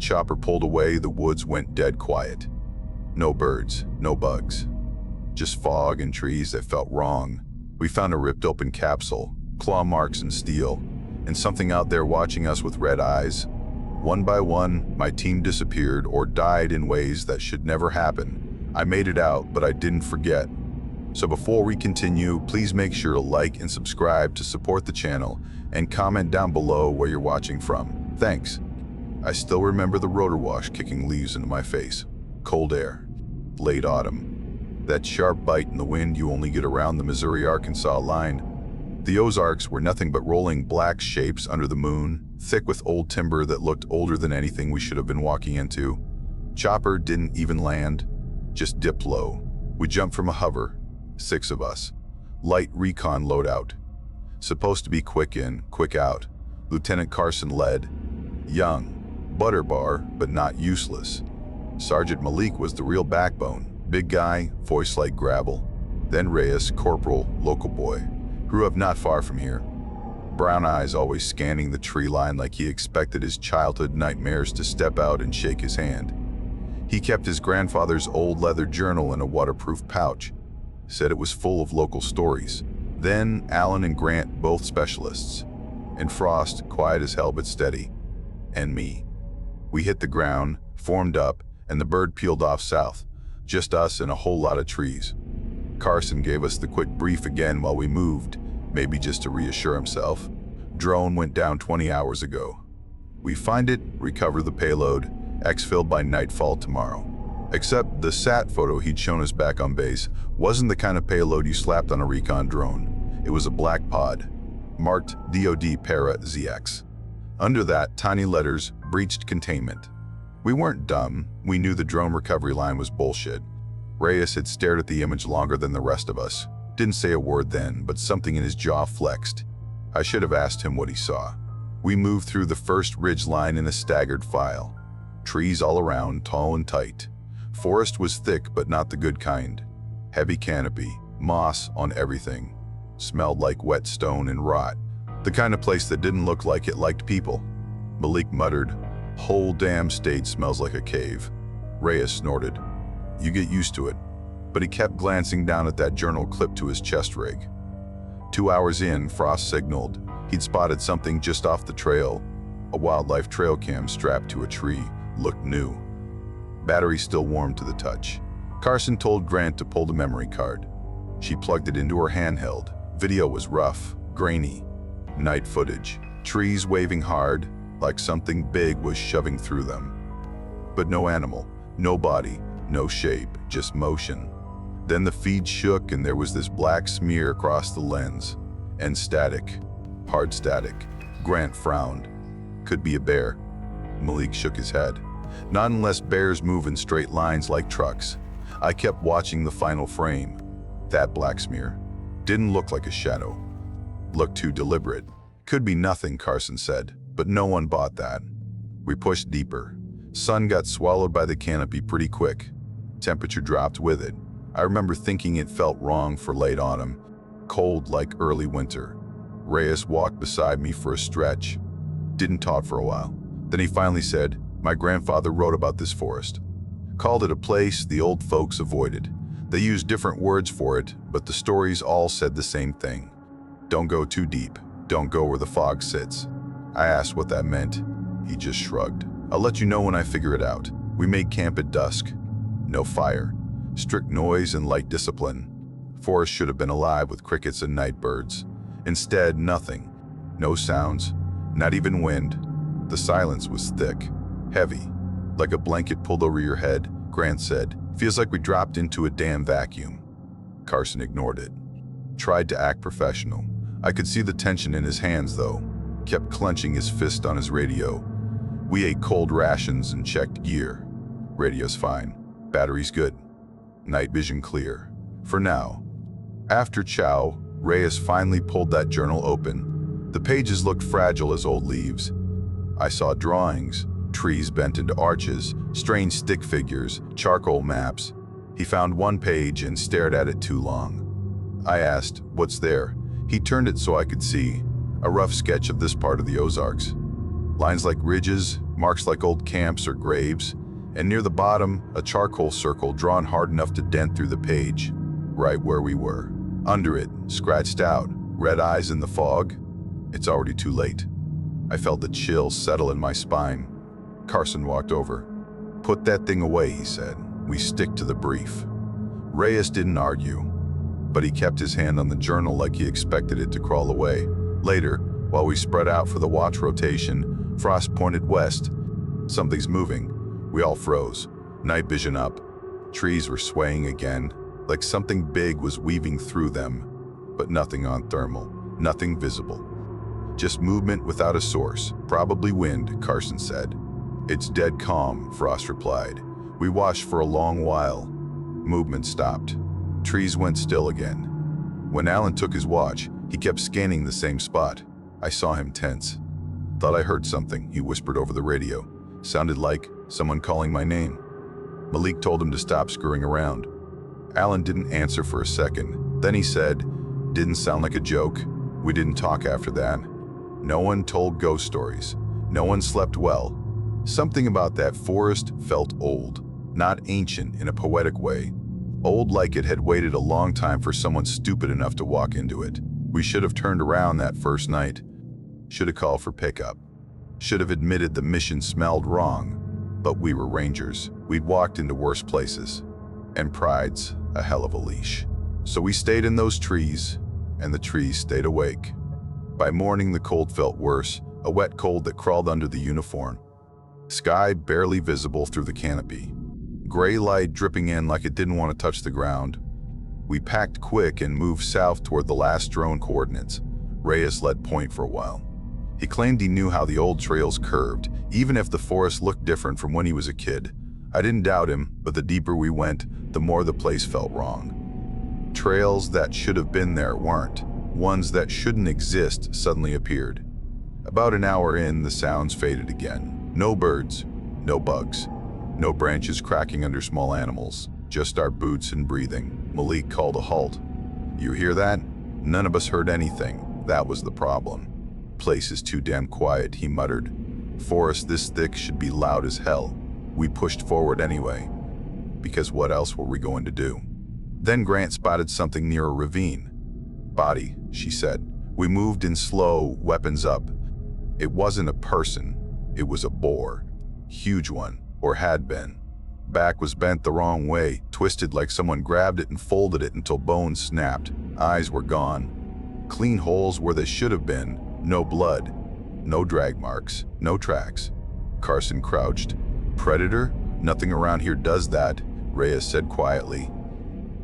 chopper pulled away, the woods went dead quiet. No birds, no bugs. Just fog and trees that felt wrong. We found a ripped open capsule, claw marks and steel, and something out there watching us with red eyes. One by one, my team disappeared or died in ways that should never happen. I made it out, but I didn't forget. So before we continue, please make sure to like and subscribe to support the channel, and comment down below where you're watching from. Thanks. I still remember the rotor wash kicking leaves into my face. Cold air. Late autumn. That sharp bite in the wind you only get around the Missouri-Arkansas line. The Ozarks were nothing but rolling black shapes under the moon, thick with old timber that looked older than anything we should have been walking into. Chopper didn't even land, just dipped low. We jumped from a hover, 6 of us. Light recon loadout. Supposed to be quick in, quick out. Lieutenant Carson led. Young, butter bar, but not useless. Sergeant Malik was the real backbone. Big guy, voice like gravel. Then Reyes, corporal, local boy. Grew up not far from here. Brown eyes always scanning the tree line like he expected his childhood nightmares to step out and shake his hand. He kept his grandfather's old leather journal in a waterproof pouch. Said it was full of local stories. Then Allan and Grant, both specialists. And Frost, quiet as hell but steady. And me. We hit the ground, formed up, and the bird peeled off south. Just us and a whole lot of trees. Carson gave us the quick brief again while we moved, maybe just to reassure himself. Drone went down 20 hours ago. We find it, recover the payload, exfil by nightfall tomorrow. Except the sat photo he'd shown us back on base wasn't the kind of payload you slapped on a recon drone. It was a black pod, marked DoD Para ZX. Under that, tiny letters, breached containment. We weren't dumb, we knew the drone recovery line was bullshit. Reyes had stared at the image longer than the rest of us. Didn't say a word then, but something in his jaw flexed. I should have asked him what he saw. We moved through the first ridge line in a staggered file. Trees all around, tall and tight. Forest was thick, but not the good kind. Heavy canopy, moss on everything. Smelled like wet stone and rot. The kind of place that didn't look like it liked people. Malik muttered, "Whole damn state smells like a cave." Reyes snorted, "You get used to it." But he kept glancing down at that journal clipped to his chest rig. 2 hours in, Frost signaled. He'd spotted something just off the trail. A wildlife trail cam strapped to a tree. Looked new. Battery still warm to the touch. Carson told Grant to pull the memory card. She plugged it into her handheld. Video was rough, grainy. Night footage. Trees waving hard, like something big was shoving through them. But no animal, no body, no shape, just motion. Then the feed shook and there was this black smear across the lens. And static. Hard static. Grant frowned. Could be a bear. Malik shook his head. Not unless bears move in straight lines like trucks. I kept watching the final frame. That black smear. Didn't look like a shadow. Looked too deliberate. Could be nothing, Carson said, but no one bought that. We pushed deeper. Sun got swallowed by the canopy pretty quick. Temperature dropped with it. I remember thinking it felt wrong for late autumn. Cold like early winter. Reyes walked beside me for a stretch. Didn't talk for a while. Then he finally said, "My grandfather wrote about this forest. Called it a place the old folks avoided. They used different words for it, but the stories all said the same thing. Don't go too deep. Don't go where the fog sits." I asked what that meant. He just shrugged. "I'll let you know when I figure it out." We made camp at dusk. No fire. Strict noise and light discipline. Forest should have been alive with crickets and night birds. Instead, nothing. No sounds. Not even wind. The silence was thick. Heavy. Like a blanket pulled over your head, Grant said. "Feels like we dropped into a damn vacuum." Carson ignored it. Tried to act professional. I could see the tension in his hands, though. Kept clenching his fist on his radio. We ate cold rations and checked gear. Radio's fine. Battery's good. Night vision clear. For now. After chow, Reyes finally pulled that journal open. The pages looked fragile as old leaves. I saw drawings, trees bent into arches, strange stick figures, charcoal maps. He found one page and stared at it too long. I asked, "What's there?" He turned it so I could see. A rough sketch of this part of the Ozarks. Lines like ridges, marks like old camps or graves, and near the bottom, a charcoal circle drawn hard enough to dent through the page, right where we were. Under it, scratched out, red eyes in the fog. It's already too late. I felt the chill settle in my spine. Carson walked over. "Put that thing away," he said. "We stick to the brief." Reyes didn't argue, but he kept his hand on the journal like he expected it to crawl away. Later, while we spread out for the watch rotation, Frost pointed west. "Something's moving." We all froze, night vision up. Trees were swaying again, like something big was weaving through them, but nothing on thermal, nothing visible. "Just movement without a source, probably wind," Carson said. "It's dead calm," Frost replied. We watched for a long while. Movement stopped. Trees went still again. When Allan took his watch, he kept scanning the same spot. I saw him tense. "Thought I heard something," he whispered over the radio. "Sounded like someone calling my name." Malik told him to stop screwing around. Allan didn't answer for a second. Then he said, "Didn't sound like a joke." We didn't talk after that. No one told ghost stories. No one slept well. Something about that forest felt old, not ancient in a poetic way. Old like it had waited a long time for someone stupid enough to walk into it. We should have turned around that first night. Should have called for pickup. Should have admitted the mission smelled wrong. But we were rangers. We'd walked into worse places. And pride's a hell of a leash. So we stayed in those trees, and the trees stayed awake. By morning, the cold felt worse, a wet cold that crawled under the uniform. Sky barely visible through the canopy. Gray light dripping in like it didn't want to touch the ground. We packed quick and moved south toward the last drone coordinates. Reyes led point for a while. He claimed he knew how the old trails curved, even if the forest looked different from when he was a kid. I didn't doubt him, but the deeper we went, the more the place felt wrong. Trails that should have been there weren't. Ones that shouldn't exist suddenly appeared. About an hour in, the sounds faded again. No birds, no bugs, no branches cracking under small animals, just our boots and breathing. Malik called a halt. "You hear that?" None of us heard anything. That was the problem. "Place is too damn quiet," he muttered. "Forest this thick should be loud as hell." We pushed forward anyway, because what else were we going to do? Then Grant spotted something near a ravine. "Body," she said. We moved in slow, weapons up. It wasn't a person, it was a boar. Huge one, or had been. Back was bent the wrong way, twisted like someone grabbed it and folded it until bones snapped. Eyes were gone. Clean holes where they should have been. No blood. No drag marks. No tracks. Carson crouched. "Predator? Nothing around here does that," Reyes said quietly.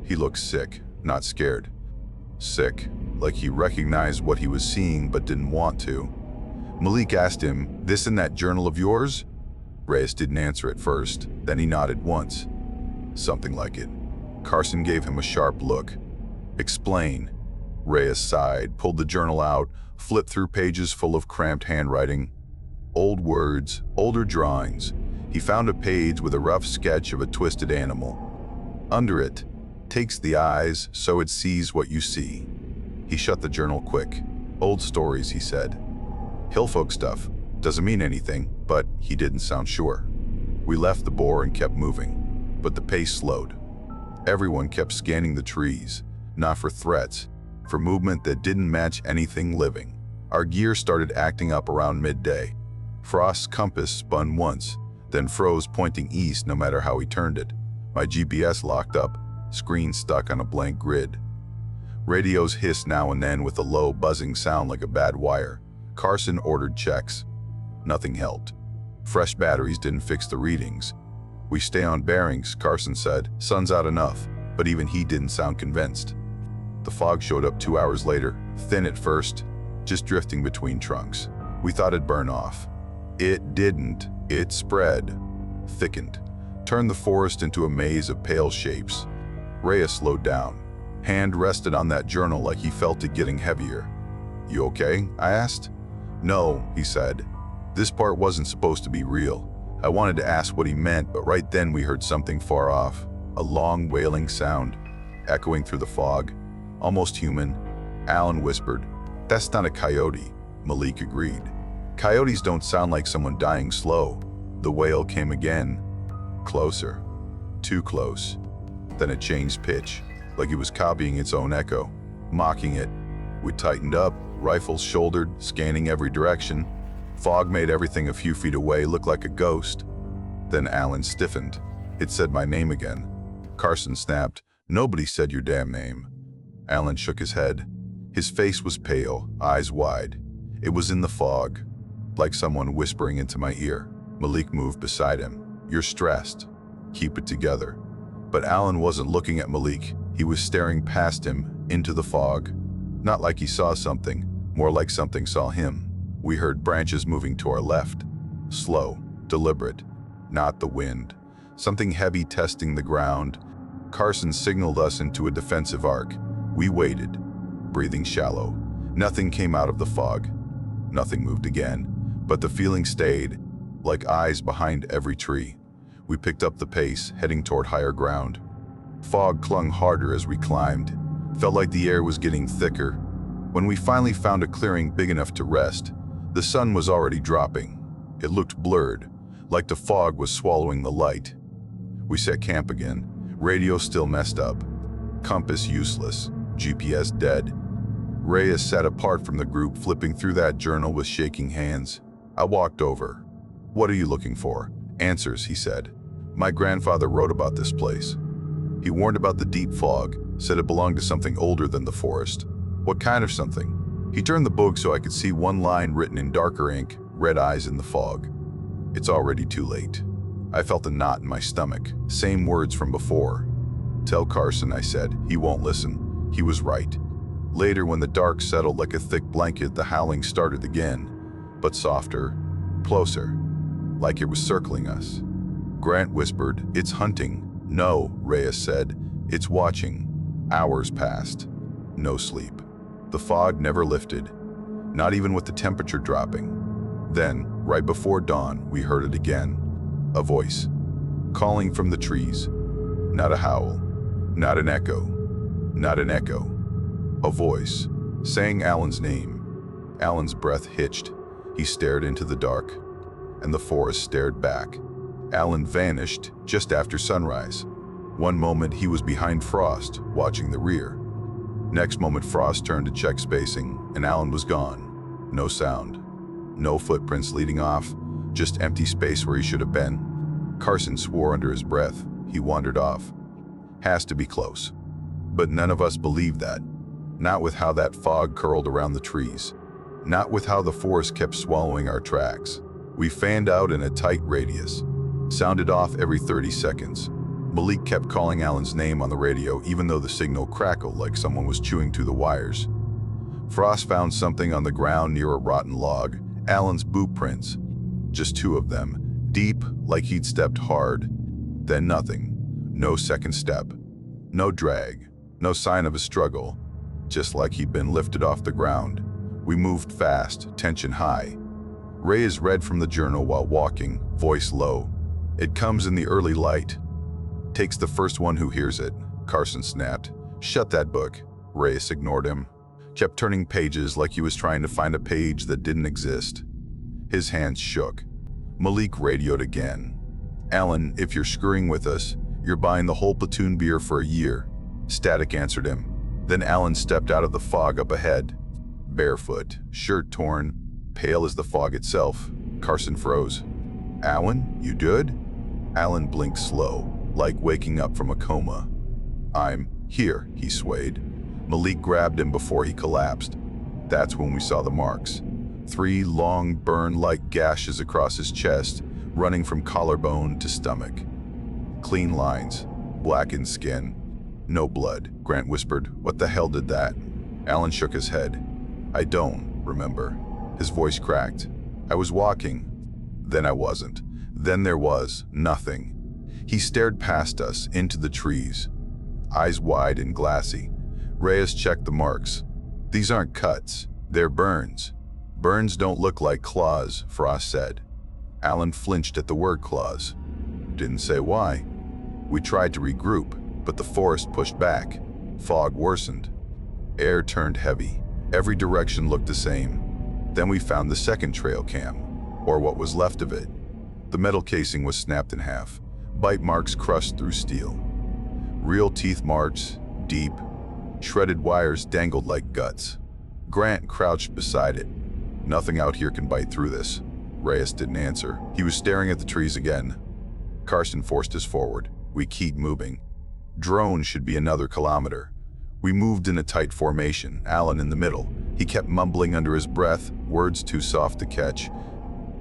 He looked sick, not scared. Sick, like he recognized what he was seeing but didn't want to. Malik asked him, "This in that journal of yours?" Reyes didn't answer at first, then he nodded once. "Something like it." Carson gave him a sharp look. "Explain." Reyes sighed, pulled the journal out, flipped through pages full of cramped handwriting. Old words, older drawings. He found a page with a rough sketch of a twisted animal. Under it, "Takes the eyes so it sees what you see." He shut the journal quick. "Old stories," he said. "Hillfolk stuff. Doesn't mean anything," but he didn't sound sure. We left the boar and kept moving, but the pace slowed. Everyone kept scanning the trees, not for threats, for movement that didn't match anything living. Our gear started acting up around midday. Frost's compass spun once, then froze pointing east no matter how he turned it. My GPS locked up, screen stuck on a blank grid. Radios hissed now and then with a low buzzing sound like a bad wire. Carson ordered checks. Nothing helped. Fresh batteries didn't fix the readings. "We stay on bearings," Carson said. "Sun's out enough," but even he didn't sound convinced. The fog showed up 2 hours later, thin at first, just drifting between trunks. We thought it'd burn off. It didn't. It spread, thickened, turned the forest into a maze of pale shapes. Reyes slowed down. Hand rested on that journal like he felt it getting heavier. "You okay?" I asked. "No," he said. "This part wasn't supposed to be real." I wanted to ask what he meant, but right then we heard something far off. A long wailing sound, echoing through the fog. Almost human. Allan whispered, "That's not a coyote." Malik agreed. "Coyotes don't sound like someone dying slow." The wail came again. Closer. Too close. Then it changed pitch, like it was copying its own echo, mocking it. We tightened up, rifles shouldered, scanning every direction. Fog made everything a few feet away look like a ghost. Then Allan stiffened. It said my name again. Carson snapped, "Nobody said your damn name." Allan shook his head. His face was pale, eyes wide. It was in the fog, like someone whispering into my ear. Malik moved beside him. "You're stressed. Keep it together." But Allan wasn't looking at Malik. He was staring past him, into the fog. Not like he saw something, more like something saw him. We heard branches moving to our left. Slow, deliberate, not the wind. Something heavy testing the ground. Carson signaled us into a defensive arc. We waited, breathing shallow. Nothing came out of the fog. Nothing moved again, but the feeling stayed, like eyes behind every tree. We picked up the pace, heading toward higher ground. Fog clung harder as we climbed. Felt like the air was getting thicker. When we finally found a clearing big enough to rest, the sun was already dropping. It looked blurred, like the fog was swallowing the light. We set camp again. Radio still messed up. Compass useless. GPS dead. Reyes sat apart from the group, flipping through that journal with shaking hands. I walked over. "What are you looking for?" "Answers," he said. "My grandfather wrote about this place. He warned about the deep fog, said it belonged to something older than the forest." "What kind of something?" He turned the book so I could see one line written in darker ink, red eyes in the fog. "It's already too late." I felt a knot in my stomach, same words from before. "Tell Carson," I said. "He won't listen." He was right. Later, when the dark settled like a thick blanket, the howling started again, but softer, closer, like it was circling us. Grant whispered, "It's hunting." "No," Reyes said. "It's watching." Hours passed. No sleep. The fog never lifted, not even with the temperature dropping. Then, right before dawn, we heard it again. A voice, calling from the trees. Not a howl, not an echo, not an echo. A voice, saying Allan's name. Allan's breath hitched. He stared into the dark, and the forest stared back. Allan vanished just after sunrise. One moment he was behind Frost, watching the rear. Next moment Frost turned to check spacing, and Allan was gone. No sound. No footprints leading off, just empty space where he should have been. Carson swore under his breath. He wandered off. Has to be close. But none of us believed that. Not with how that fog curled around the trees. Not with how the forest kept swallowing our tracks. We fanned out in a tight radius. Sounded off every 30 seconds. Malik kept calling Allan's name on the radio even though the signal crackled like someone was chewing through the wires. Frost found something on the ground near a rotten log. Allan's boot prints. Just two of them. Deep, like he'd stepped hard. Then nothing. No second step. No drag. No sign of a struggle. Just like he'd been lifted off the ground. We moved fast, tension high. Reyes read from the journal while walking, voice low. "It comes in the early light. Takes the first one who hears it," Carson snapped. "Shut that book." Reyes ignored him. Kept turning pages like he was trying to find a page that didn't exist. His hands shook. Malik radioed again. "Allan, if you're screwing with us, you're buying the whole platoon beer for a year." Static answered him. Then Allan stepped out of the fog up ahead. Barefoot, shirt torn, pale as the fog itself. Carson froze. "Allan, you good?" Allan blinked slow, like waking up from a coma. "I'm here," he swayed. Malik grabbed him before he collapsed. That's when we saw the marks. 3 long, burn-like gashes across his chest, running from collarbone to stomach. Clean lines, blackened skin. "No blood," Grant whispered. "What the hell did that?" Allan shook his head. "I don't remember." His voice cracked. "I was walking. Then I wasn't. Then there was nothing." He stared past us, into the trees. Eyes wide and glassy. Reyes checked the marks. "These aren't cuts. They're burns." "Burns don't look like claws," Frost said. Allan flinched at the word claws. Didn't say why. We tried to regroup, but the forest pushed back. Fog worsened. Air turned heavy. Every direction looked the same. Then we found the second trail cam, or what was left of it. The metal casing was snapped in half, bite marks crushed through steel. Real teeth marks, deep, shredded wires dangled like guts. Grant crouched beside it. "Nothing out here can bite through this." Reyes didn't answer. He was staring at the trees again. Carson forced us forward. We kept moving. Drone should be another kilometer. We moved in a tight formation, Allan in the middle. He kept mumbling under his breath, words too soft to catch.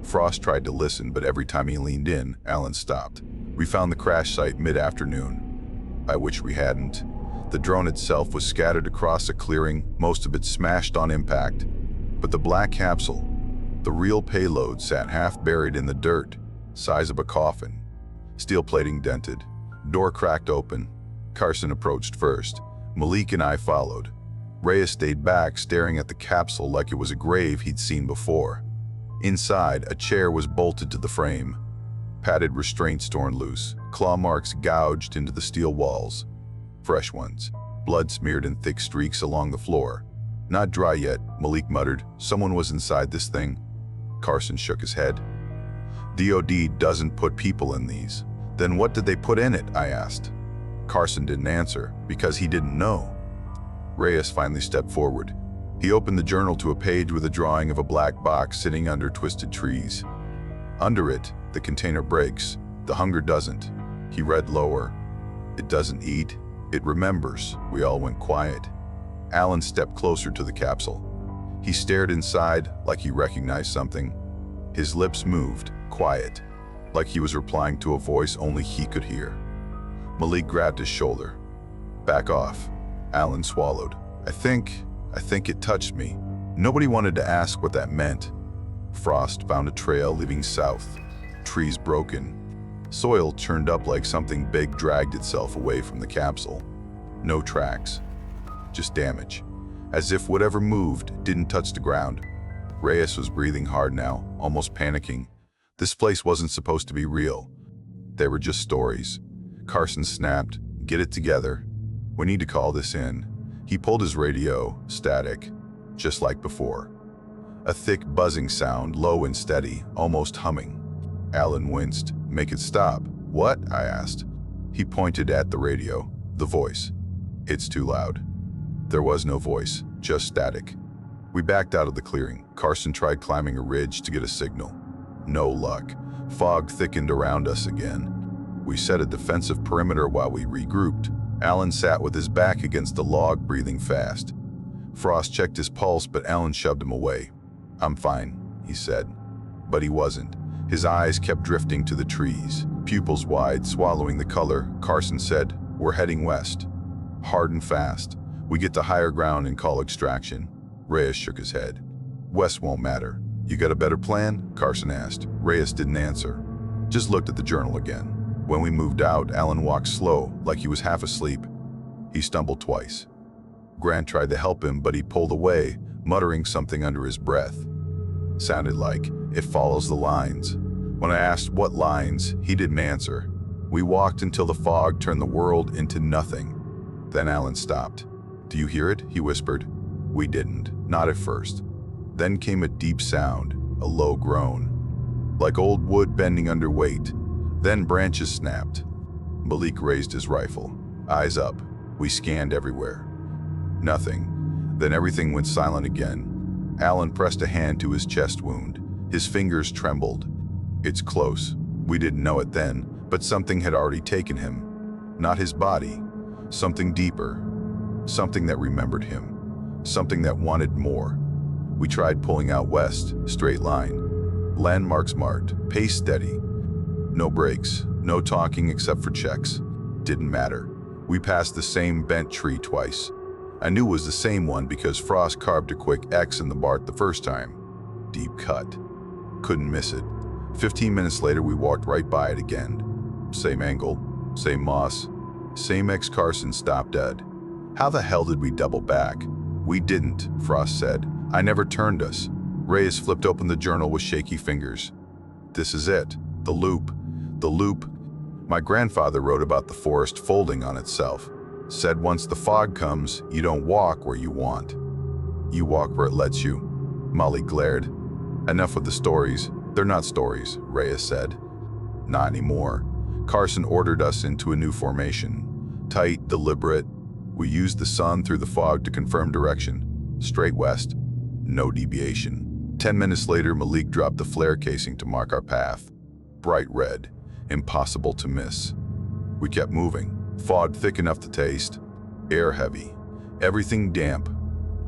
Frost tried to listen, but every time he leaned in, Allan stopped. We found the crash site mid-afternoon. I wish we hadn't. The drone itself was scattered across a clearing, most of it smashed on impact. But the black capsule, the real payload, sat half buried in the dirt, size of a coffin. Steel plating dented, door cracked open. Carson approached first. Malik and I followed. Reyes stayed back, staring at the capsule like it was a grave he'd seen before. Inside, a chair was bolted to the frame. Padded restraints torn loose, claw marks gouged into the steel walls. Fresh ones, blood smeared in thick streaks along the floor. "Not dry yet," Malik muttered. "Someone was inside this thing." Carson shook his head. "DOD doesn't put people in these." "Then what did they put in it?" I asked. Carson didn't answer, because he didn't know. Reyes finally stepped forward. He opened the journal to a page with a drawing of a black box sitting under twisted trees. Under it, the container breaks. The hunger doesn't. He read lower. "It doesn't eat, it remembers." We all went quiet. Allan stepped closer to the capsule. He stared inside like he recognized something. His lips moved, quiet, like he was replying to a voice only he could hear. Malik grabbed his shoulder. "Back off." Allan swallowed. I think it touched me." Nobody wanted to ask what that meant. Frost found a trail leading south. Trees broken. Soil churned up like something big dragged itself away from the capsule. No tracks. Just damage. As if whatever moved didn't touch the ground. Reyes was breathing hard now, almost panicking. This place wasn't supposed to be real. They were just stories. Carson snapped, "Get it together. We need to call this in." He pulled his radio, static, just like before. A thick buzzing sound, low and steady, almost humming. Allan winced. "Make it stop." "What?" I asked. He pointed at the radio, the voice. "It's too loud." There was no voice, just static. We backed out of the clearing. Carson tried climbing a ridge to get a signal. No luck. Fog thickened around us again. We set a defensive perimeter while we regrouped. Allan sat with his back against the log, breathing fast. Frost checked his pulse, but Allan shoved him away. "I'm fine," he said. But he wasn't. His eyes kept drifting to the trees, pupils wide, swallowing the color. Carson said, "We're heading west. Hard and fast. We get to higher ground and call extraction." Reyes shook his head. "West won't matter." "You got a better plan?" Carson asked. Reyes didn't answer. Just looked at the journal again. When we moved out, Allan walked slow, like he was half asleep. He stumbled twice. Grant tried to help him, but he pulled away, muttering something under his breath. Sounded like, "It follows the lines." When I asked what lines, he didn't answer. We walked until the fog turned the world into nothing. Then Allan stopped. "Do you hear it?" he whispered. We didn't, not at first. Then came a deep sound, a low groan, like old wood bending under weight. Then branches snapped. Malik raised his rifle, eyes up. We scanned everywhere. Nothing. Then everything went silent again. Allan pressed a hand to his chest wound. His fingers trembled. "It's close." We didn't know it then, but something had already taken him. Not his body. Something deeper. Something that remembered him. Something that wanted more. We tried pulling out west, straight line. Landmarks marked, pace steady. No brakes, no talking except for checks. Didn't matter. We passed the same bent tree twice. I knew it was the same one because Frost carved a quick X in the bark the first time. Deep cut. Couldn't miss it. 15 minutes later, we walked right by it again. Same angle, same moss, same X. Carson stopped dead. "How the hell did we double back?" "We didn't," Frost said. "I never turned us." Reyes flipped open the journal with shaky fingers. "This is it. The loop. The loop." My grandfather wrote about the forest folding on itself. Said once the fog comes, you don't walk where you want. You walk where it lets you. Molly glared. "Enough with the stories. They're not stories," Reyes said. Not anymore. Carson ordered us into a new formation. Tight, deliberate. We used the sun through the fog to confirm direction. Straight west. No deviation. 10 minutes later, Malik dropped the flare casing to mark our path. Bright red. Impossible to miss. We kept moving. Fog thick enough to taste. Air heavy. Everything damp.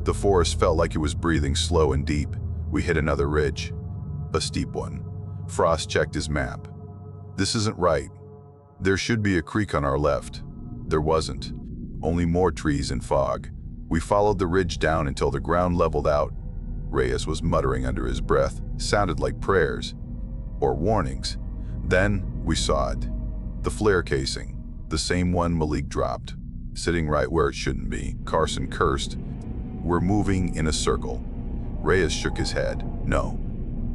The forest felt like it was breathing slow and deep. We hit another ridge. A steep one. Frost checked his map. This isn't right. There should be a creek on our left. There wasn't. Only more trees and fog. We followed the ridge down until the ground leveled out. Reyes was muttering under his breath. Sounded like prayers. Or warnings. Then we saw it. The flare casing. The same one Malik dropped. Sitting right where it shouldn't be. Carson cursed. We're moving in a circle. Reyes shook his head. No.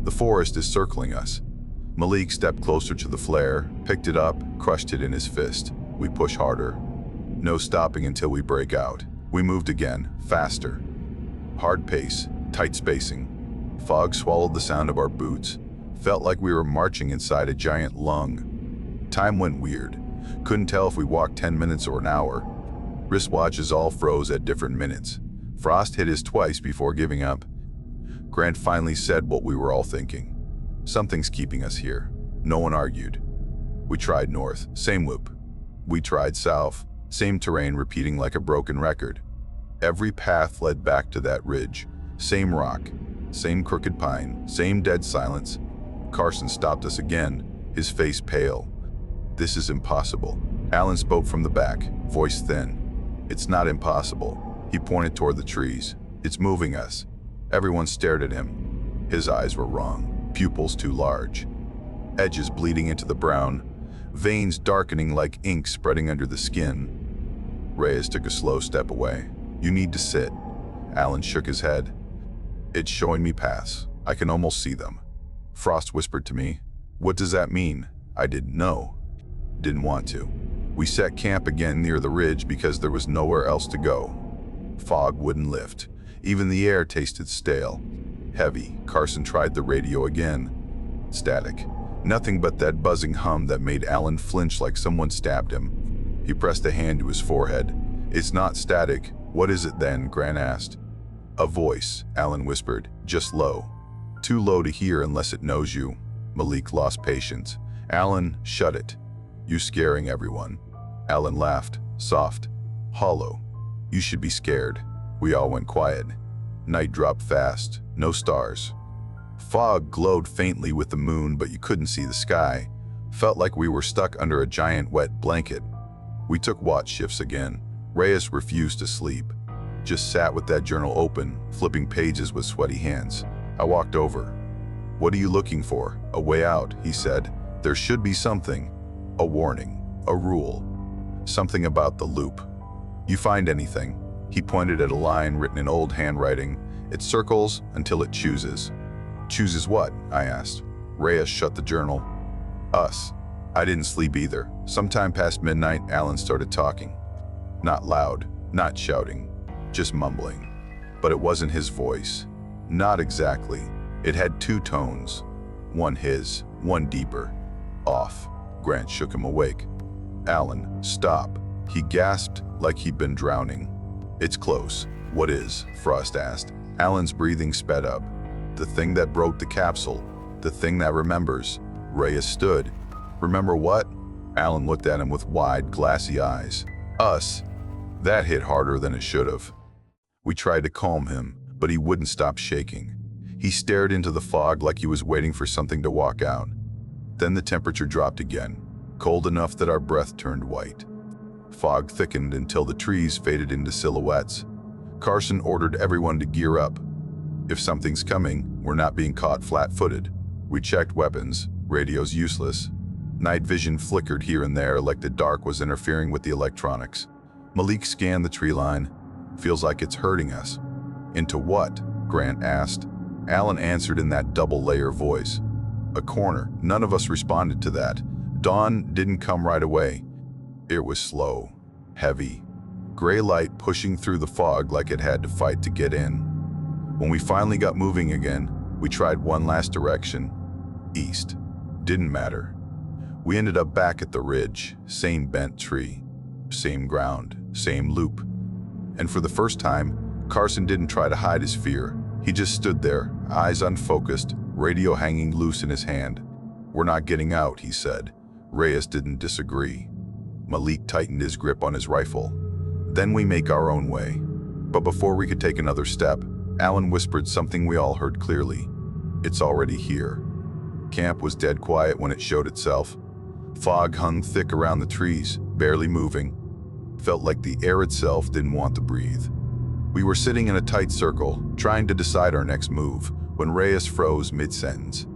The forest is circling us. Malik stepped closer to the flare, picked it up, crushed it in his fist. We push harder. No stopping until we break out. We moved again, faster. Hard pace, tight spacing. Fog swallowed the sound of our boots. Felt like we were marching inside a giant lung. Time went weird. Couldn't tell if we walked 10 minutes or an hour. Wristwatches all froze at different minutes. Frost hit his twice before giving up. Grant finally said what we were all thinking. Something's keeping us here. No one argued. We tried north, same loop. We tried south, same terrain repeating like a broken record. Every path led back to that ridge. Same rock, same crooked pine, same dead silence. Carson stopped us again, his face pale. This is impossible. Allan spoke from the back, voice thin. It's not impossible. He pointed toward the trees. It's moving us. Everyone stared at him. His eyes were wrong, pupils too large. Edges bleeding into the brown, veins darkening like ink spreading under the skin. Reyes took a slow step away. You need to sit. Allan shook his head. It's showing me paths. I can almost see them. Frost whispered to me. What does that mean? I didn't know. Didn't want to. We set camp again near the ridge because there was nowhere else to go. Fog wouldn't lift. Even the air tasted stale. Heavy. Carson tried the radio again. Static. Nothing but that buzzing hum that made Allan flinch like someone stabbed him. He pressed a hand to his forehead. It's not static. What is it then? Grant asked. A voice, Allan whispered, just low. Too low to hear unless it knows you. Malik lost patience. Allan, shut it. You scaring everyone. Allan laughed, soft, hollow. You should be scared. We all went quiet. Night dropped fast, no stars. Fog glowed faintly with the moon, but you couldn't see the sky. Felt like we were stuck under a giant wet blanket. We took watch shifts again. Reyes refused to sleep. Just sat with that journal open, flipping pages with sweaty hands. I walked over. What are you looking for? A way out, he said. There should be something. A warning, a rule. Something about the loop. You find anything? He pointed at a line written in old handwriting. It circles until it chooses. Chooses what? I asked. Reyes shut the journal. Us. I didn't sleep either. Sometime past midnight, Allan started talking. Not loud, not shouting, just mumbling. But it wasn't his voice. Not exactly. It had two tones. One his, one deeper. Off. Grant shook him awake. Allan, stop. He gasped like he'd been drowning. It's close. What is? Frost asked. Allan's breathing sped up. The thing that broke the capsule. The thing that remembers. Reyes stood. Remember what? Allan looked at him with wide, glassy eyes. Us. That hit harder than it should have. We tried to calm him, but he wouldn't stop shaking. He stared into the fog like he was waiting for something to walk out. Then the temperature dropped again, cold enough that our breath turned white. Fog thickened until the trees faded into silhouettes. Carson ordered everyone to gear up. If something's coming, we're not being caught flat-footed. We checked weapons, radios useless. Night vision flickered here and there like the dark was interfering with the electronics. Malik scanned the tree line. Feels like it's hurting us. Into what? Grant asked. Allan answered in that double-layer voice. A corner. None of us responded to that. Dawn didn't come right away. It was slow, heavy. Gray light pushing through the fog like it had to fight to get in. When we finally got moving again, we tried one last direction. East. Didn't matter. We ended up back at the ridge, same bent tree, same ground, same loop. And for the first time, Carson didn't try to hide his fear. He just stood there, eyes unfocused, radio hanging loose in his hand. "We're not getting out," he said. Reyes didn't disagree. Malik tightened his grip on his rifle. "Then we make our own way." But before we could take another step, Allan whispered something we all heard clearly. "It's already here." Camp was dead quiet when it showed itself. Fog hung thick around the trees, barely moving. Felt like the air itself didn't want to breathe. We were sitting in a tight circle, trying to decide our next move, when Reyes froze mid-sentence.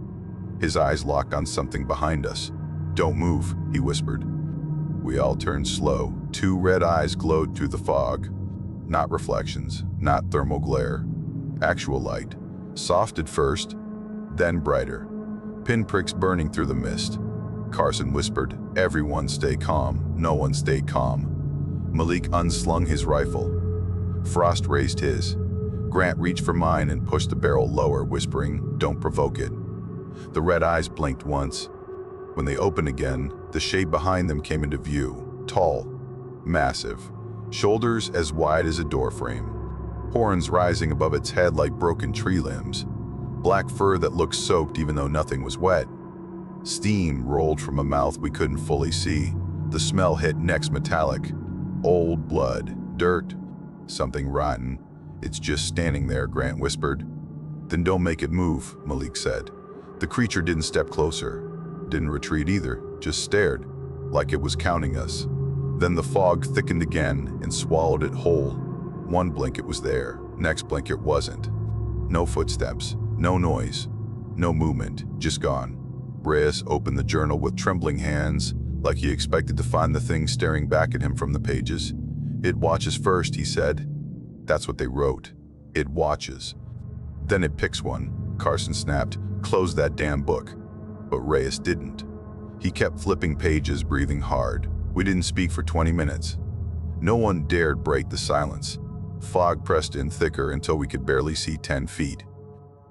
His eyes locked on something behind us. "Don't move," he whispered. We all turned slow. 2 red eyes glowed through the fog. Not reflections, not thermal glare. Actual light. Soft at first, then brighter. Pinpricks burning through the mist. Carson whispered, "Everyone stay calm." No one stayed calm. Malik unslung his rifle. Frost raised his. Grant reached for mine and pushed the barrel lower, whispering, "Don't provoke it." The red eyes blinked once. When they opened again, the shape behind them came into view. Tall, massive, shoulders as wide as a doorframe, horns rising above its head like broken tree limbs, black fur that looked soaked even though nothing was wet. Steam rolled from a mouth we couldn't fully see. The smell hit necks metallic. Old blood, dirt, something rotten. "It's just standing there," Grant whispered. "Then don't make it move," Malik said. The creature didn't step closer, didn't retreat either, just stared, like it was counting us. Then the fog thickened again and swallowed it whole. One blink it was there, next blink it wasn't. No footsteps, no noise, no movement, just gone. Reyes opened the journal with trembling hands, like he expected to find the thing staring back at him from the pages. "It watches first," he said. That's what they wrote. "It watches. Then it picks one." Carson snapped, "Close that damn book." But Reyes didn't. He kept flipping pages, breathing hard. We didn't speak for 20 minutes. No one dared break the silence. Fog pressed in thicker until we could barely see 10 feet.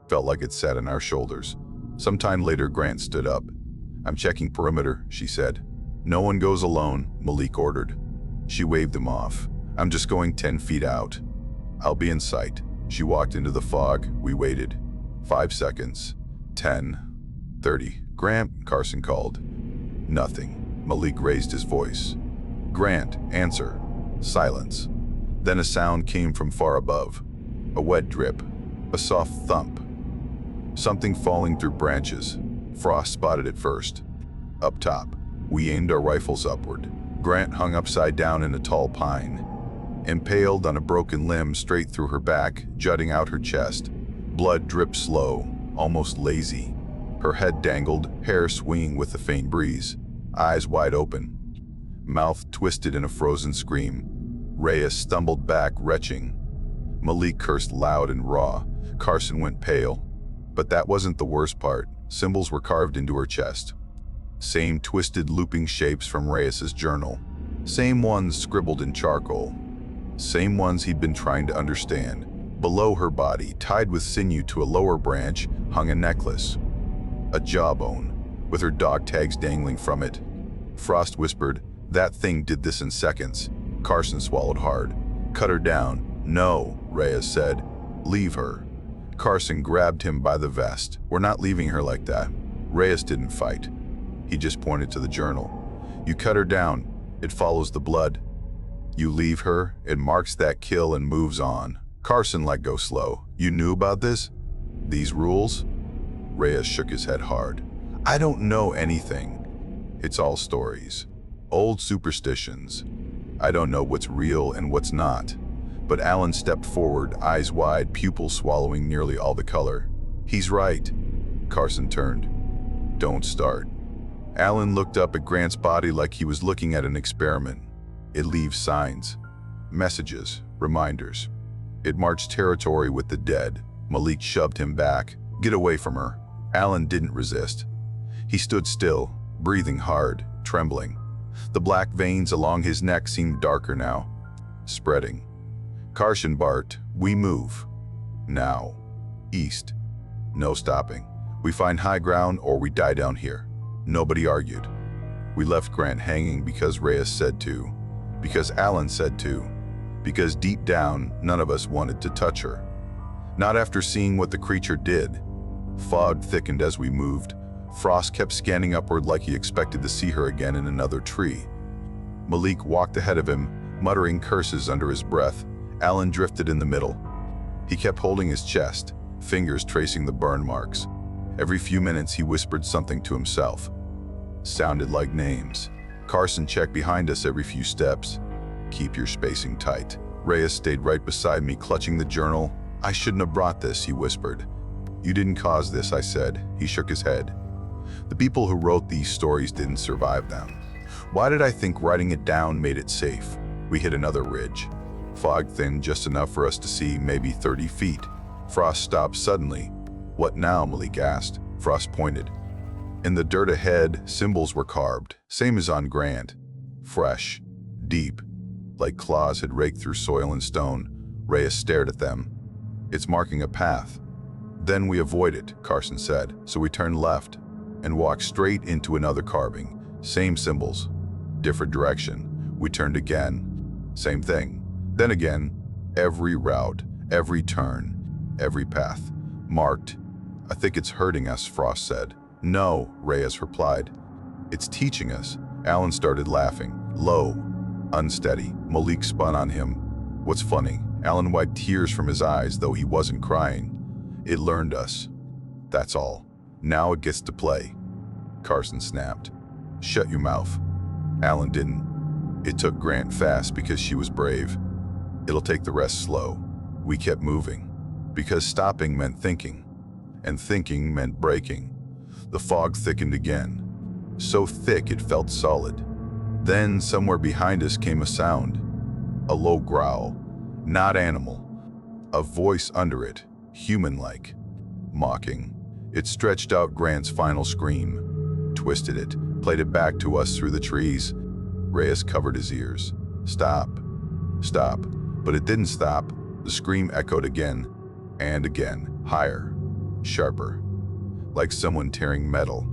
Felt like it sat on our shoulders. Sometime later, Grant stood up. "I'm checking perimeter," she said. "No one goes alone," Malik ordered. She waved him off. "I'm just going 10 feet out. I'll be in sight." She walked into the fog. We waited. 5 seconds. 10. 30. "Grant," Carson called. Nothing. Malik raised his voice. "Grant, answer." Silence. Then a sound came from far above. A wet drip. A soft thump. Something falling through branches. Frost spotted it first. Up top. We aimed our rifles upward. Grant hung upside down in a tall pine, impaled on a broken limb straight through her back, jutting out her chest. Blood dripped slow, almost lazy. Her head dangled, hair swinging with the faint breeze. Eyes wide open. Mouth twisted in a frozen scream. Reyes stumbled back, retching. Malik cursed loud and raw. Carson went pale. But that wasn't the worst part. Symbols were carved into her chest. Same twisted, looping shapes from Reyes's journal. Same ones scribbled in charcoal. Same ones he'd been trying to understand. Below her body, tied with sinew to a lower branch, hung a necklace. A jawbone, with her dog tags dangling from it. Frost whispered, "That thing did this in seconds." Carson swallowed hard. "Cut her down." "No," Reyes said. "Leave her." Carson grabbed him by the vest. "We're not leaving her like that." Reyes didn't fight. He just pointed to the journal. "You cut her down, it follows the blood. You leave her, it marks that kill and moves on." Carson let go slow. "You knew about this? These rules?" Reyes shook his head hard. "I don't know anything. It's all stories. Old superstitions. I don't know what's real and what's not." But Allan stepped forward, eyes wide, pupils swallowing nearly all the color. "He's right." Carson turned. "Don't start." Allan looked up at Grant's body like he was looking at an experiment. It leaves signs, messages, reminders. It marched territory with the dead. Malik shoved him back. "Get away from her." Allan didn't resist. He stood still, breathing hard, trembling. The black veins along his neck seemed darker now, spreading. Carson barked, "We move. Now. East. No stopping. We find high ground or we die down here." Nobody argued. We left Grant hanging because Reyes said to, because Allan said to, because deep down, none of us wanted to touch her. Not after seeing what the creature did. Fog thickened as we moved. Frost kept scanning upward like he expected to see her again in another tree. Malik walked ahead of him, muttering curses under his breath. Allan drifted in the middle. He kept holding his chest, fingers tracing the burn marks. Every few minutes he whispered something to himself. Sounded like names. Carson checked behind us every few steps. Keep your spacing tight. Reyes stayed right beside me, clutching the journal. I shouldn't have brought this, he whispered. You didn't cause this, I said. He shook his head. The people who wrote these stories didn't survive them. Why did I think writing it down made it safe? We hit another ridge. Fog thinned just enough for us to see maybe 30 feet. Frost stopped suddenly. What now? Malik asked. Frost pointed. In the dirt ahead, symbols were carved, same as on Grant. Fresh, deep, like claws had raked through soil and stone. Reyes stared at them. It's marking a path. Then we avoid it, Carson said, so we turned left and walked straight into another carving. Same symbols, different direction. We turned again, same thing. Then again, every route, every turn, every path, marked. I think it's hurting us, Frost said. No, Reyes replied. It's teaching us. Allan started laughing, low, unsteady. Malik spun on him. What's funny? Allan wiped tears from his eyes, though he wasn't crying. It learned us. That's all. Now it gets to play. Carson snapped. Shut your mouth. Allan didn't. It took Grant fast because she was brave. It'll take the rest slow. We kept moving, because stopping meant thinking, and thinking meant breaking. The fog thickened again, so thick it felt solid. Then somewhere behind us came a sound, a low growl, not animal, a voice under it, human-like, mocking. It stretched out Grant's final scream, twisted it, played it back to us through the trees. Reyes covered his ears. Stop, stop. But it didn't stop. The scream echoed again and again, higher, sharper, like someone tearing metal.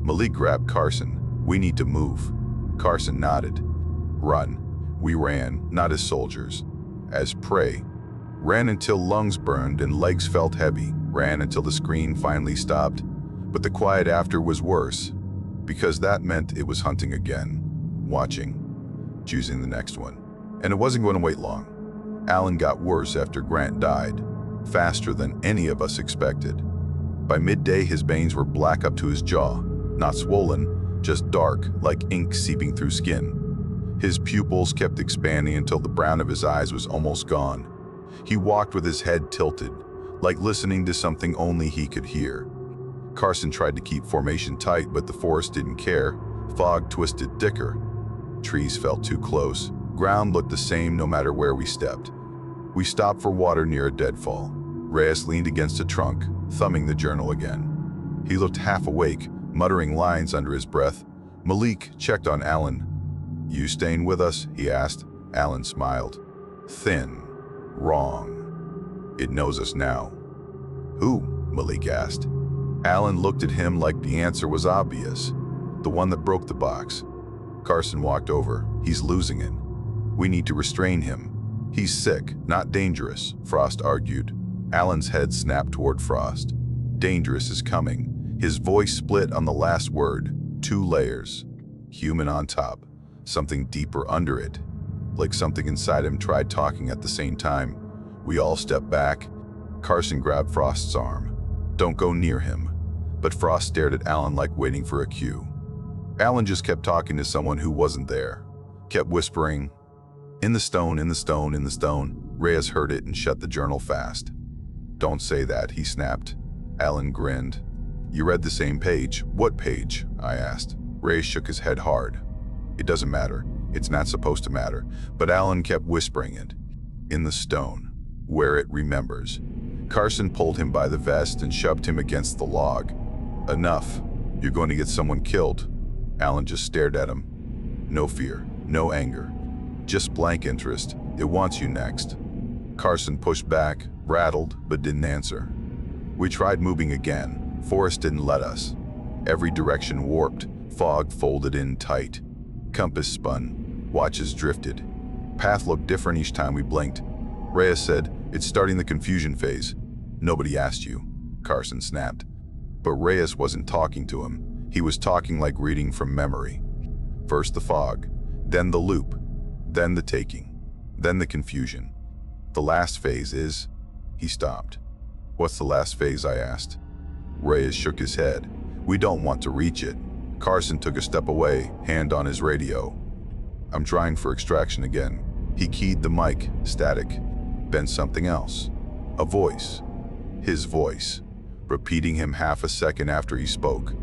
Malik grabbed Carson. We need to move. Carson nodded. Run. We ran, not as soldiers, as prey. Ran until lungs burned and legs felt heavy. Ran until the scream finally stopped. But the quiet after was worse, because that meant it was hunting again, watching, choosing the next one. And it wasn't going to wait long. Allan got worse after Grant died, faster than any of us expected. By midday, his veins were black up to his jaw, not swollen, just dark, like ink seeping through skin. His pupils kept expanding until the brown of his eyes was almost gone. He walked with his head tilted, like listening to something only he could hear. Carson tried to keep formation tight, but the forest didn't care. Fog twisted thicker. Trees felt too close. Ground looked the same no matter where we stepped. We stopped for water near a deadfall. Reyes leaned against a trunk, thumbing the journal again. He looked half awake, muttering lines under his breath. Malik checked on Allan. You staying with us? He asked. Allan smiled. Thin. Wrong. It knows us now. Who? Malik asked. Allan looked at him like the answer was obvious. The one that broke the box. Carson walked over. He's losing it. We need to restrain him. He's sick, not dangerous, Frost argued. Allan's head snapped toward Frost. Dangerous is coming. His voice split on the last word. 2 layers. Human on top. Something deeper under it. Like something inside him tried talking at the same time. We all stepped back. Carson grabbed Frost's arm. Don't go near him. But Frost stared at Allan like waiting for a cue. Allan just kept talking to someone who wasn't there. Kept whispering, in the stone, in the stone, in the stone. Reyes heard it and shut the journal fast. Don't say that, he snapped. Allan grinned. You read the same page. What page? I asked. Reyes shook his head hard. It doesn't matter. It's not supposed to matter. But Allan kept whispering it. In the stone, where it remembers. Carson pulled him by the vest and shoved him against the log. Enough. You're going to get someone killed. Allan just stared at him. No fear, no anger. Just blank interest. It wants you next. Carson pushed back, rattled, but didn't answer. We tried moving again. Forest didn't let us. Every direction warped. Fog folded in tight. Compass spun. Watches drifted. Path looked different each time we blinked. Reyes said, "It's starting the confusion phase." "Nobody asked you," Carson snapped. But Reyes wasn't talking to him. He was talking like reading from memory. First the fog, then the loop, then the taking, then the confusion. "The last phase is..." He stopped. "What's the last phase?" I asked. Reyes shook his head. "We don't want to reach it." Carson took a step away, hand on his radio. "I'm trying for extraction again." He keyed the mic, static. Then something else. A voice. His voice, repeating him half a second after he spoke,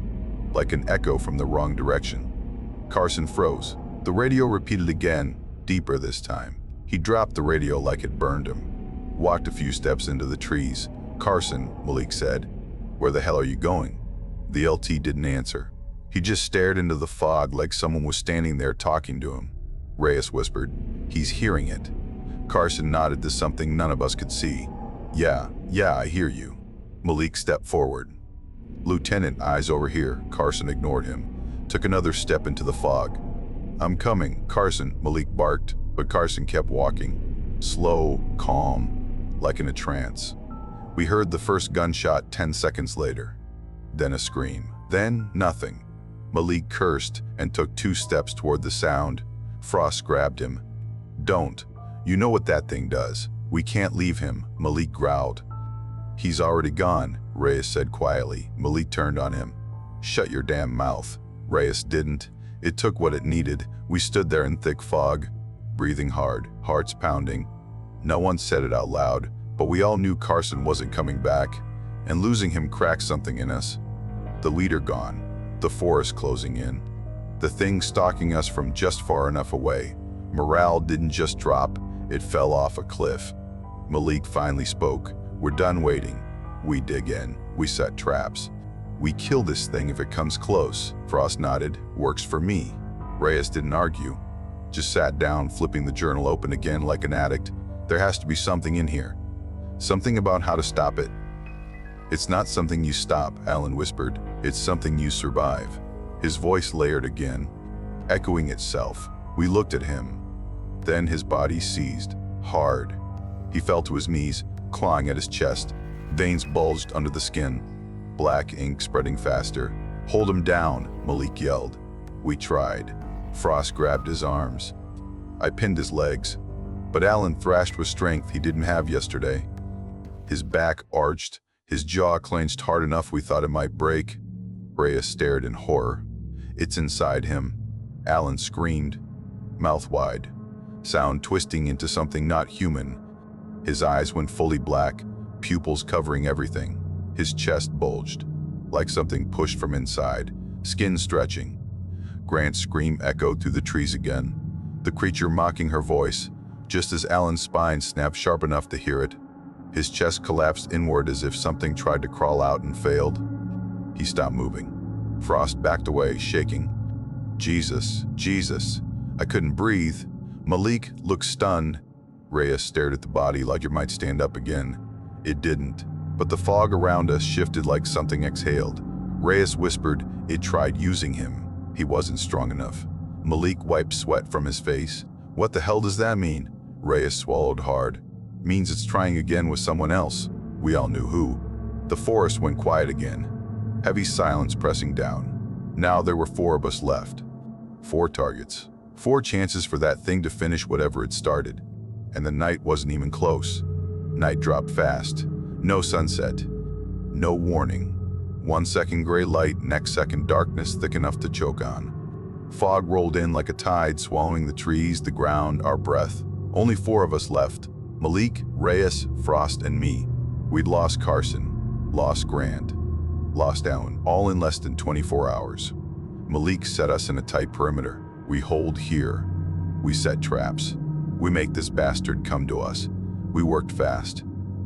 like an echo from the wrong direction. Carson froze. The radio repeated again, deeper this time. He dropped the radio like it burned him. Walked a few steps into the trees. "Carson," Malik said, "where the hell are you going?" The LT didn't answer. He just stared into the fog like someone was standing there talking to him. Reyes whispered, "He's hearing it." Carson nodded to something none of us could see. Yeah, I hear you." Malik stepped forward. "Lieutenant, eyes over here." Carson ignored him. Took another step into the fog. "I'm coming, Carson," Malik barked, but Carson kept walking. Slow, calm, like in a trance. We heard the first gunshot 10 seconds later. Then a scream. Then nothing. Malik cursed and took 2 steps toward the sound. Frost grabbed him. "Don't. You know what that thing does. We can't leave him," Malik growled. "He's already gone," Reyes said quietly. Malik turned on him. "Shut your damn mouth." Reyes didn't. It took what it needed. We stood there in thick fog, breathing hard, hearts pounding. No one said it out loud, but we all knew Carson wasn't coming back, and losing him cracked something in us. The leader gone, the forest closing in, the thing stalking us from just far enough away. Morale didn't just drop, it fell off a cliff. Malik finally spoke. "We're done waiting. We dig in. We set traps. We kill this thing if it comes close." Frost nodded. "Works for me." Reyes didn't argue. Just sat down, flipping the journal open again like an addict. "There has to be something in here. Something about how to stop it." "It's not something you stop," Allan whispered. "It's something you survive." His voice layered again, echoing itself. We looked at him. Then his body seized, hard. He fell to his knees, clawing at his chest. Veins bulged under the skin. Black ink spreading faster. "Hold him down," Malik yelled. We tried. Frost grabbed his arms. I pinned his legs, but Allan thrashed with strength he didn't have yesterday. His back arched, his jaw clenched hard enough we thought it might break. Reyes stared in horror. "It's inside him." Allan screamed, mouth wide, sound twisting into something not human. His eyes went fully black, pupils covering everything. His chest bulged, like something pushed from inside, skin stretching. Grant's scream echoed through the trees again, the creature mocking her voice, just as Allan's spine snapped sharp enough to hear it. His chest collapsed inward as if something tried to crawl out and failed. He stopped moving. Frost backed away, shaking. Jesus. I couldn't breathe. Malik looked stunned. Reyes stared at the body like it might stand up again. It didn't, but the fog around us shifted like something exhaled. Reyes whispered it tried using him. He wasn't strong enough. Malik wiped sweat from his face. "What the hell does that mean?" Reyes swallowed hard. "Means it's trying again with someone else." We all knew who. The forest went quiet again. Heavy silence pressing down. Now there were 4 of us left. 4 targets. 4 chances for that thing to finish whatever it started. And the night wasn't even close. Night dropped fast. No sunset. No warning. 1 second gray light, next second darkness thick enough to choke on. Fog rolled in like a tide, swallowing the trees, the ground, our breath. Only 4 of us left. Malik, Reyes, Frost, and me. We'd lost Carson, lost Grant, lost Allan, all in less than 24 hours. Malik set us in a tight perimeter. We hold here. We set traps. We make this bastard come to us. We worked fast.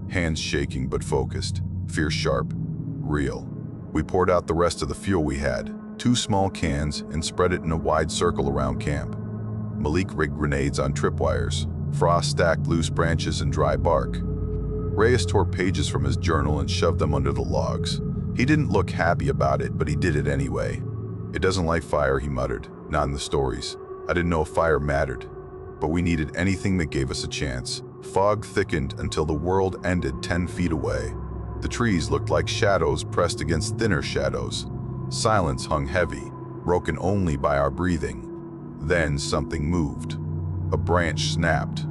Hands shaking but focused. Fear sharp. Real. We poured out the rest of the fuel we had, 2 small cans, and spread it in a wide circle around camp. Malik rigged grenades on tripwires. Frost stacked loose branches and dry bark. Reyes tore pages from his journal and shoved them under the logs. He didn't look happy about it, but he did it anyway. It doesn't like fire, he muttered. Not in the stories. I didn't know if fire mattered. But we needed anything that gave us a chance. Fog thickened until the world ended 10 feet away. The trees looked like shadows pressed against thinner shadows. Silence hung heavy, broken only by our breathing. Then something moved. A branch snapped.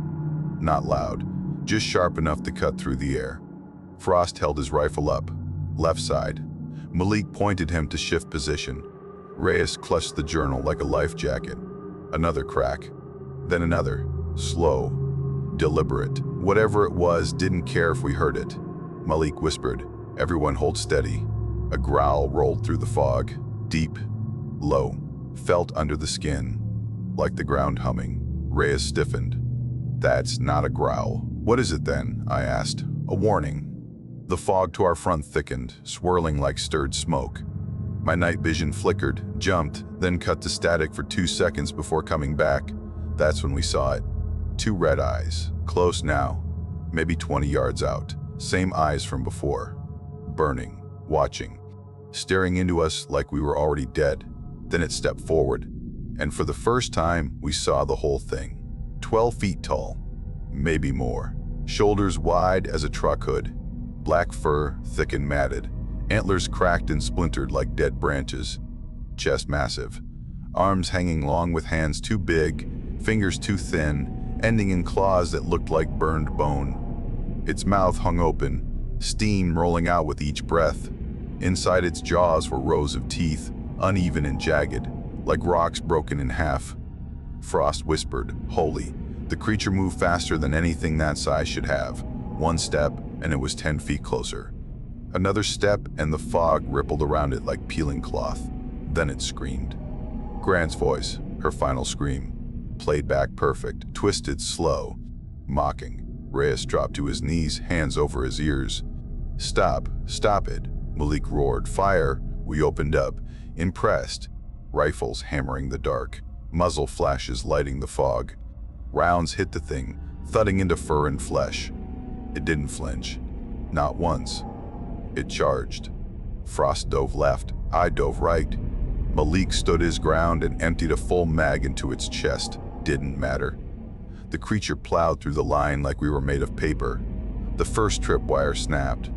Not loud, just sharp enough to cut through the air. Frost held his rifle up, left side. Malik pointed him to shift position. Reyes clutched the journal like a life jacket. Another crack, then another, slow, deliberate. Whatever it was didn't care if we heard it. Malik whispered, "Everyone hold steady." A growl rolled through the fog, deep, low, felt under the skin, like the ground humming. Reyes stiffened. "That's not a growl." "What is it then?" I asked. "A warning." The fog to our front thickened, swirling like stirred smoke. My night vision flickered, jumped, then cut to static for 2 seconds before coming back. That's when we saw it. 2 red eyes, close now, maybe 20 yards out. Same eyes from before. Burning, watching, staring into us like we were already dead. Then it stepped forward, and for the first time, we saw the whole thing. 12 feet tall, maybe more. Shoulders wide as a truck hood. Black fur, thick and matted. Antlers cracked and splintered like dead branches. Chest massive. Arms hanging long with hands too big, fingers too thin, ending in claws that looked like burned bone. Its mouth hung open, steam rolling out with each breath. Inside its jaws were rows of teeth, uneven and jagged, like rocks broken in half. Frost whispered, "Holy." The creature moved faster than anything that size should have. 1 step, and it was 10 feet closer. Another step, and the fog rippled around it like peeling cloth. Then it screamed. Grant's voice, her final scream, played back perfect, twisted, slow, mocking. Reyes dropped to his knees, hands over his ears. "Stop, stop it," Malik roared. "Fire." We opened up, impressed. Rifles hammering the dark, muzzle flashes lighting the fog. Rounds hit the thing, thudding into fur and flesh. It didn't flinch. Not once. It charged. Frost dove left, I dove right. Malik stood his ground and emptied a full mag into its chest. Didn't matter. The creature plowed through the line like we were made of paper. The first tripwire snapped.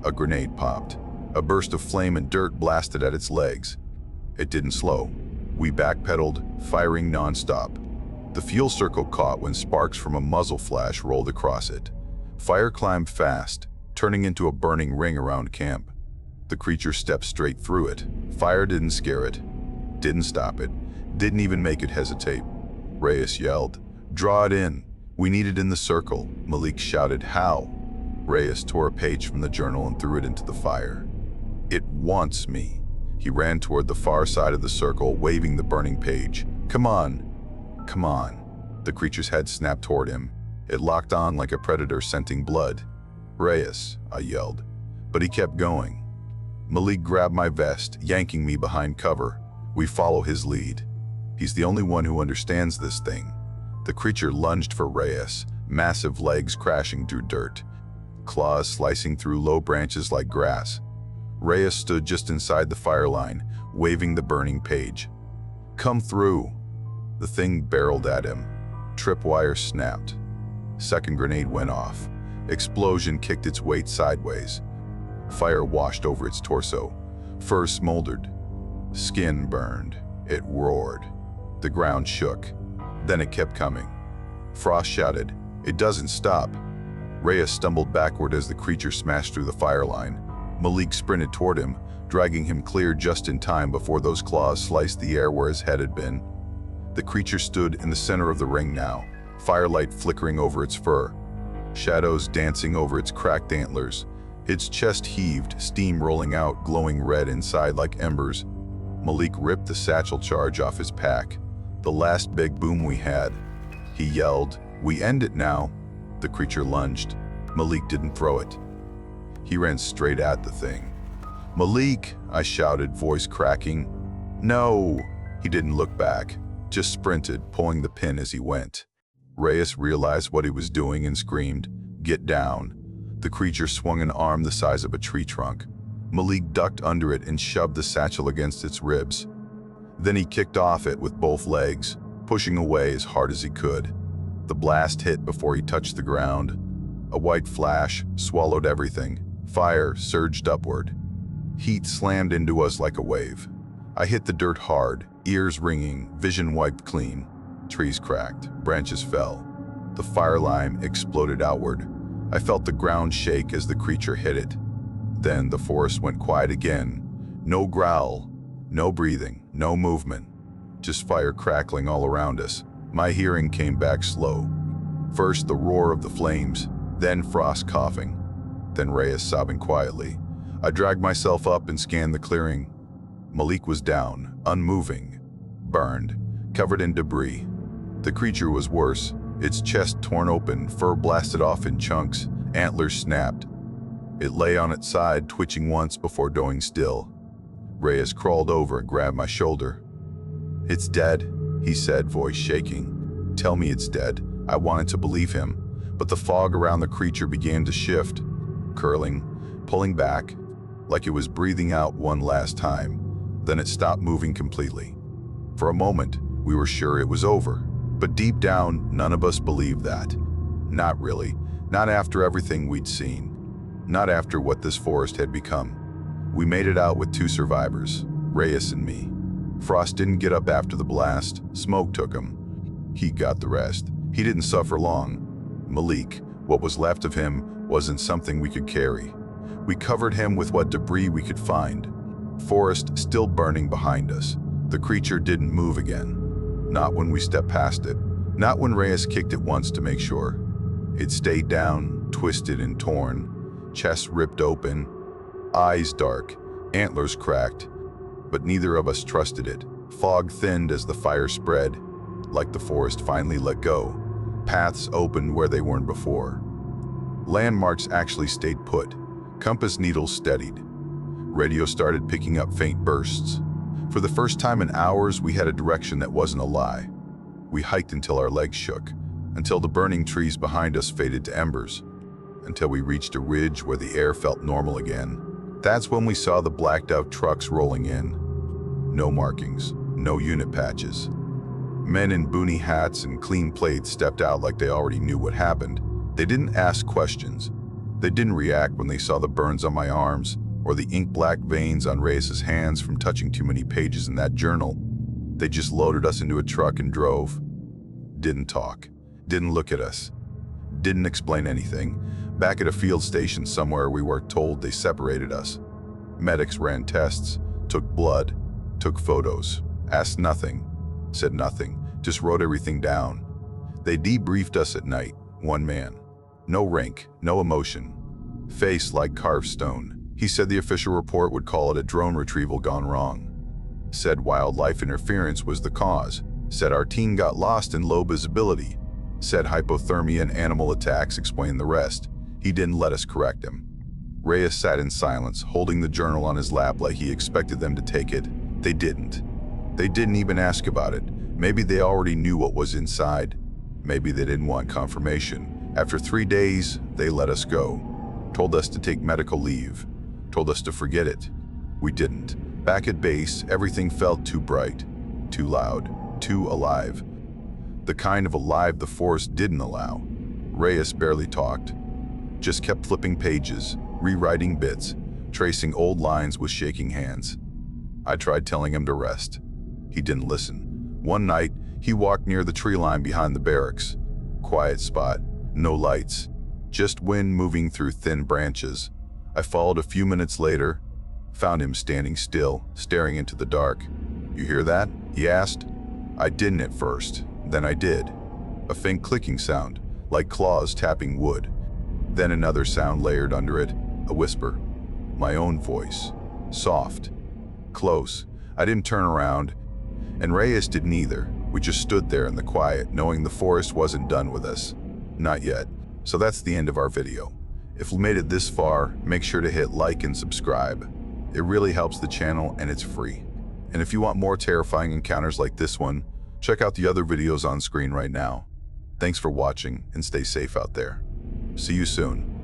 A grenade popped. A burst of flame and dirt blasted at its legs. It didn't slow. We backpedaled, firing nonstop. The fuel circle caught when sparks from a muzzle flash rolled across it. Fire climbed fast, turning into a burning ring around camp. The creature stepped straight through it. Fire didn't scare it, didn't stop it, didn't even make it hesitate. Reyes yelled, "Draw it in. We need it in the circle." Malik shouted, "How?" Reyes tore a page from the journal and threw it into the fire. "It wants me." He ran toward the far side of the circle, waving the burning page. "Come on. Come on." The creature's head snapped toward him. It locked on like a predator scenting blood. "Reyes," I yelled, but he kept going. Malik grabbed my vest, yanking me behind cover. We follow his lead. He's the only one who understands this thing. The creature lunged for Reyes, massive legs crashing through dirt, claws slicing through low branches like grass. Reyes stood just inside the fire line, waving the burning page. "Come through." The thing barreled at him. Tripwire snapped. Second grenade went off. Explosion kicked its weight sideways. Fire washed over its torso. Fur smoldered. Skin burned. It roared. The ground shook. Then it kept coming. Frost shouted, "It doesn't stop." Reyes stumbled backward as the creature smashed through the fire line. Malik sprinted toward him, dragging him clear just in time before those claws sliced the air where his head had been. The creature stood in the center of the ring now, firelight flickering over its fur, shadows dancing over its cracked antlers. Its chest heaved, steam rolling out, glowing red inside like embers. Malik ripped the satchel charge off his pack, the last big boom we had. He yelled, "We end it now." The creature lunged. Malik didn't throw it. He ran straight at the thing. "Malik," I shouted, voice cracking. "No!" He didn't look back, just sprinted, pulling the pin as he went. Reyes realized what he was doing and screamed, "Get down." The creature swung an arm the size of a tree trunk. Malik ducked under it and shoved the satchel against its ribs. Then he kicked off it with both legs, pushing away as hard as he could. The blast hit before he touched the ground. A white flash swallowed everything. Fire surged upward. Heat slammed into us like a wave. I hit the dirt hard, ears ringing, vision wiped clean. Trees cracked, branches fell. The fire line exploded outward. I felt the ground shake as the creature hit it. Then the forest went quiet again. No growl, no breathing, no movement. Just fire crackling all around us. My hearing came back slow. First the roar of the flames, then Frost coughing, then Reyes sobbing quietly. I dragged myself up and scanned the clearing. Malik was down, unmoving, burned, covered in debris. The creature was worse, its chest torn open, fur blasted off in chunks, antlers snapped. It lay on its side, twitching once before going still. Reyes crawled over and grabbed my shoulder. "It's dead," he said, voice shaking. "Tell me it's dead." I wanted to believe him, but the fog around the creature began to shift, curling, pulling back, like it was breathing out one last time. Then it stopped moving completely. For a moment, we were sure it was over, but deep down, none of us believed that. Not really, not after everything we'd seen, not after what this forest had become. We made it out with 2 survivors, Reyes and me. Frost didn't get up after the blast, smoke took him. He got the rest. He didn't suffer long. Malik, what was left of him, wasn't something we could carry. We covered him with what debris we could find. Forest still burning behind us. The creature didn't move again. Not when we stepped past it. Not when Reyes kicked it once to make sure. It stayed down, twisted and torn. Chest ripped open. Eyes dark. Antlers cracked. But neither of us trusted it. Fog thinned as the fire spread. Like the forest finally let go. Paths opened where they weren't before. Landmarks actually stayed put. Compass needles steadied. Radio started picking up faint bursts. For the first time in hours, we had a direction that wasn't a lie. We hiked until our legs shook, until the burning trees behind us faded to embers, until we reached a ridge where the air felt normal again. That's when we saw the blacked-out trucks rolling in. No markings, no unit patches. Men in boonie hats and clean plates stepped out like they already knew what happened. They didn't ask questions. They didn't react when they saw the burns on my arms or the ink-black veins on Reyes' hands from touching too many pages in that journal. They just loaded us into a truck and drove. Didn't talk. Didn't look at us. Didn't explain anything. Back at a field station somewhere, we were told they separated us. Medics ran tests, took blood, took photos, asked nothing, said nothing, just wrote everything down. They debriefed us at night, one man. No rank, no emotion. Face like carved stone. He said the official report would call it a drone retrieval gone wrong. Said wildlife interference was the cause. Said our team got lost in low visibility. Said hypothermia and animal attacks explained the rest. He didn't let us correct him. Reyes sat in silence, holding the journal on his lap like he expected them to take it. They didn't. They didn't even ask about it. Maybe they already knew what was inside. Maybe they didn't want confirmation. After 3 days, they let us go. Told us to take medical leave. Told us to forget it. We didn't. Back at base, everything felt too bright, too loud, too alive. The kind of alive the forest didn't allow. Reyes barely talked. Just kept flipping pages, rewriting bits, tracing old lines with shaking hands. I tried telling him to rest. He didn't listen. One night, he walked near the tree line behind the barracks. Quiet spot, no lights, just wind moving through thin branches. I followed a few minutes later, found him standing still, staring into the dark. "You hear that?" he asked. I didn't at first, then I did. A faint clicking sound, like claws tapping wood. Then another sound layered under it, a whisper. My own voice, soft, close. I didn't turn around, and Reyes didn't either. We just stood there in the quiet, knowing the forest wasn't done with us. Not yet. So that's the end of our video. If you made it this far, make sure to hit like and subscribe. It really helps the channel and it's free. And if you want more terrifying encounters like this one, check out the other videos on screen right now. Thanks for watching and stay safe out there. See you soon.